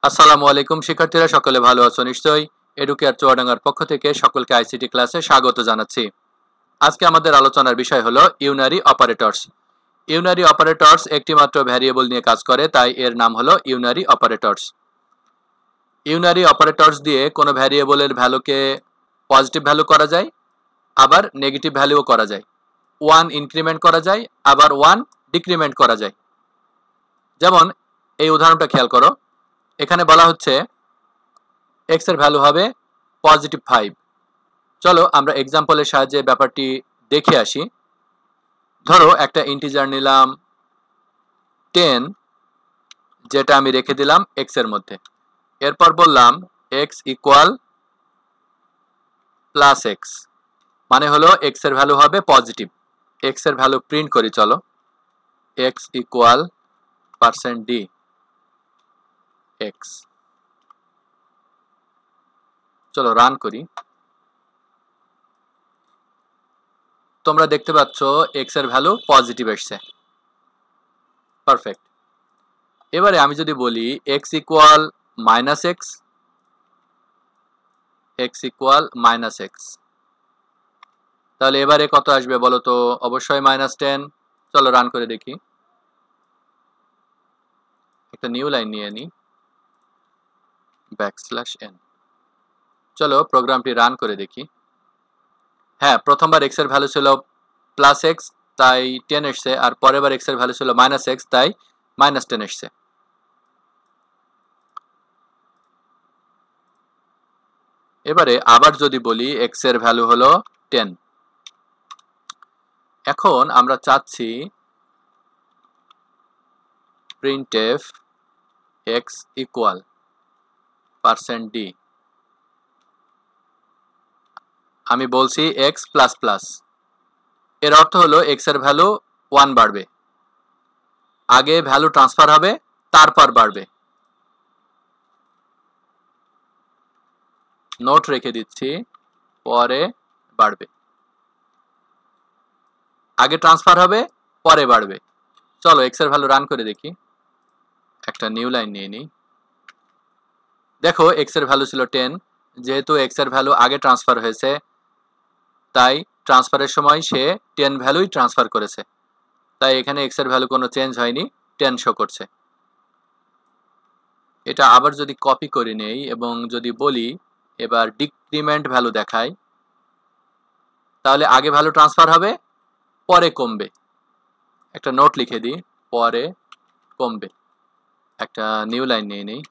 আসসালামু আলাইকুম শিক্ষার্থীরা, সকলে ভালো আছো নিশ্চয়ই। এডুকেয়ার চুয়াডাঙ্গার পক্ষ থেকে সকলকে আইসিটি ক্লাসে স্বাগত জানাচ্ছি। আজকে আমাদের আলোচনার বিষয় হলো ইউনারি অপারেটরস। ইউনারি অপারেটরস একটি মাত্র ভ্যারিয়েবল নিয়ে কাজ করে, তাই এর নাম হলো ইউনারি অপারেটরস। ইউনারি অপারেটরস দিয়ে কোনো ভ্যারিয়েবলের ভ্যালুকে পজিটিভ ভ্যালু করা যায়, আবার নেগেটিভ ভ্যালুও করা যায়। 1 ইনক্রিমেন্ট করা যায়, আবার 1 ডিক্রিমেন্ট করা যায়। যেমন এই উদাহরণটা খেয়াল করো, এখানে বলা হচ্ছে x এর ভ্যালু হবে +5। চলো আমরা এক্সাম্পলের সাহায্যে ব্যাপারটি দেখে আসি। ধরো একটা ইন্টিজার নিলাম 10, যেটা আমি রেখে দিলাম x এর মধ্যে। এরপর বললাম x ইকুয়াল +x, মানে হলো x এর ভ্যালু হবে পজিটিভ। x এর ভ্যালু প্রিন্ট করি, চলো। x equal %d x। চলো রান করি। তোমরা দেখতে পাচ্ছ x এর ভ্যালু পজিটিভ এসছে। পারফেক্ট। এবারে আমি যদি বলি x equal -x, x equal -x, তাহলে এবারে কত আসবে বলো তো? অবশ্যই -10। চলো রান করে দেখি। একটা নিউ লাইন নিয়ে নিই, \n। চলো প্রোগ্রামটি রান করে দেখি। হ্যাঁ, প্রথমবার x এর ভ্যালু ছিল +x, তাই 10 এসছে, আর পরের বার x এর ভ্যালু ছিল -x, তাই -10 এসছে। এবারে আবার যদি বলি x এর ভ্যালু হলো 10, এখন আমরা চাচ্ছি printf x ইকুয়াল %d। আমি বলছি x প্লাস প্লাস, এর অর্থ হলো x এর ভ্যালু 1 বাড়বে, আগে ভ্যালু ট্রান্সফার হবে তারপর বাড়বে। নোট রেখে দিচ্ছি, পরে বাড়বে। আগে ট্রান্সফার হবে, পরে বাড়বে। চলো x এর ভ্যালু রান করে দেখি। একটা নিউ লাইন নিয়ে নিই। দেখো x এর ভ্যালু ছিল 10, যেহেতু x এর ভ্যালু আগে ট্রান্সফার হয়েছে, তাই ট্রান্সফারের সময় সে 10 ভ্যালুই ট্রান্সফার করেছে, তাই এখানে x এর ভ্যালু কোনো চেঞ্জ হয়নি, 10 শো করছে। এটা আবার যদি কপি করে নেই এবং যদি বলি এবার ডিক্রিমেন্ট ভ্যালু দেখাই, তাহলে আগে ভ্যালু ট্রান্সফার হবে, পরে কমবে। একটা নোট লিখে দিই, পরে কমবে। একটা নিউ লাইন নিয়ে নিই।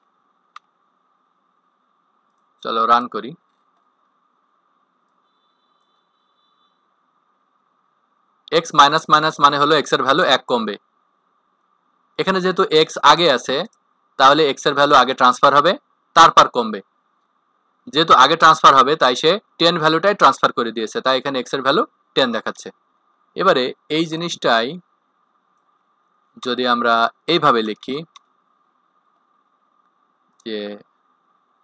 চলো রান করি। x মাইনাস মাইনাস মানে হলো x এর ভ্যালু 1 কমবে। এখানে যেহেতু x আগে আছে, তাহলে x এর ভ্যালু আগে ট্রান্সফার হবে, তারপর কমবে। যেহেতু আগে ট্রান্সফার হবে, তাই সে 10 ভ্যালুটাই ট্রান্সফার করে দিয়েছে, তাই এখানে x এর ভ্যালু 10 দেখাচ্ছে। এবারে এই জিনিসটাই যদি আমরা এইভাবে লিখি যে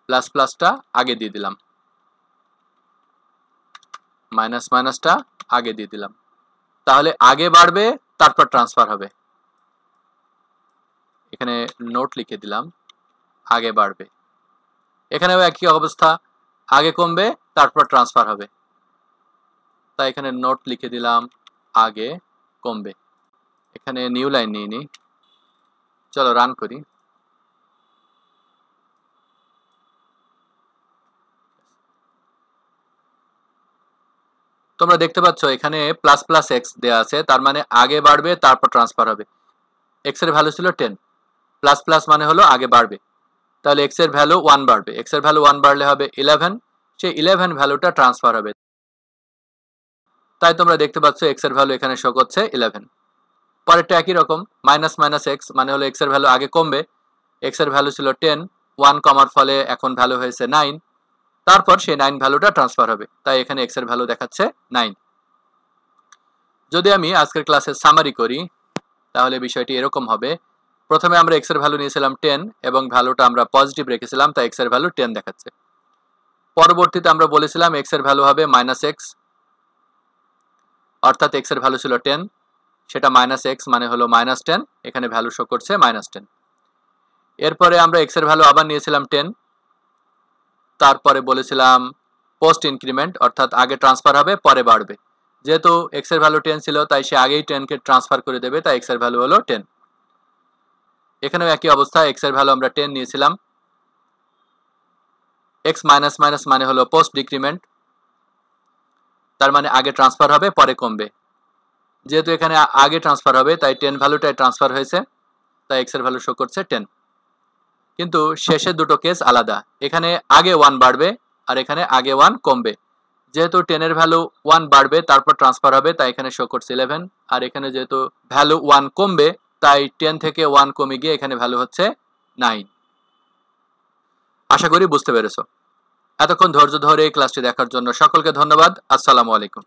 প্লাস প্লাসটা আগে দিয়ে দিলাম, মাইনাস মাইনাসটা আগে দিয়ে দিলাম, তাহলে আগে বাড়বে তারপর ট্রান্সফার হবে। এখানে নোট লিখে দিলাম, আগে বাড়বে। এখানেও একই অবস্থা, আগে কমবে তারপর ট্রান্সফার হবে, তাই এখানে নোট লিখে দিলাম, আগে কমবে। এখানে নিউ লাইন নিয়ে নিই। চলো রান করি। তোমরা দেখতে পাচ্ছ এখানে প্লাস প্লাস এক্স দেওয়া আছে, তার মানে আগে বাড়বে তারপর ট্রান্সফার হবে। এক্স এর ভ্যালু ছিল 10, প্লাস প্লাস মানে হলো আগে বাড়বে, তাহলে এক্স এর ভ্যালু 1 বাড়বে। এক্স এর ভ্যালু 1 বাড়লে হবে 11, সেই 11 ভ্যালুটা ট্রান্সফার হবে, তাই তোমরা দেখতে পাচ্ছ এক্স এর ভ্যালু এখানে শো করছে 11। পরেরটা একই রকম, মাইনাস মাইনাস এক্স মানে হলো এক্স এর ভ্যালু আগে কমবে। এক্স এর ভ্যালু ছিল 10, 1 কমার ফলে এখন ভ্যালু হয়েছে 9, তারপর সেই 9 ভ্যালুটা ট্রান্সফার হবে, তাই এখানে এক্স এর ভ্যালু দেখাচ্ছে 9। যদি আমি আজকের ক্লাসে সামারি করি, তাহলে বিষয়টি এরকম হবে। প্রথমে আমরা এক্স এর ভ্যালু নিয়েছিলাম 10 এবং ভ্যালুটা আমরা পজিটিভ রেখেছিলাম, তাই এক্স এর ভ্যালু 10 দেখাচ্ছে। পরবর্তীতে আমরা বলেছিলাম এক্স এর ভ্যালু হবে -x, অর্থাৎ এক্স এর ভ্যালু ছিল 10, সেটা -x মানে হলো -10, এখানে ভ্যালু শো করছে -10। এরপরে আমরা এক্স এর ভ্যালু আবার নিয়েছিলাম 10, তারপরে বলেছিলাম পোস্ট ইনক্রিমেন্ট, অর্থাৎ আগে ট্রান্সফার হবে পরে বাড়বে। যেহেতু এক্স এর ভ্যালু 10 ছিল তাই সে আগেই 10 কে ট্রান্সফার করে দেবে, তাই এক্স এর ভ্যালু হলো 10। এখানেও একই অবস্থা, এক্স এর ভ্যালু আমরা 10 নিয়েছিলাম। এক্স মাইনাস মাইনাস মানে হলো পোস্ট ডিক্রিমেন্ট, তার মানে আগে ট্রান্সফার হবে পরে কমবে। যেহেতু এখানে আগে ট্রান্সফার হবে তাই 10 ভ্যালুটাই ট্রান্সফার হয়েছে, তাই এক্স এর ভ্যালু শো করছে 10। কিন্তু শেষের দুটো কেস আলাদা, এখানে আগে 1 বাড়বে আর এখানে আগে 1 কমবে। যেহেতু 10 এর ভ্যালু 1 বাড়বে তারপর ট্রান্সফার হবে, তাই এখানে শো করছে 11। আর এখানে যেহেতু ভ্যালু 1 কমবে তাই 10 থেকে 1 কমে গিয়ে এখানে ভ্যালু হচ্ছে 9। আশা করি বুঝতে পেরেছো। এতক্ষণ ধৈর্য ধরে এই ক্লাসটি দেখার জন্য সকলকে ধন্যবাদ। আসসালামু আলাইকুম।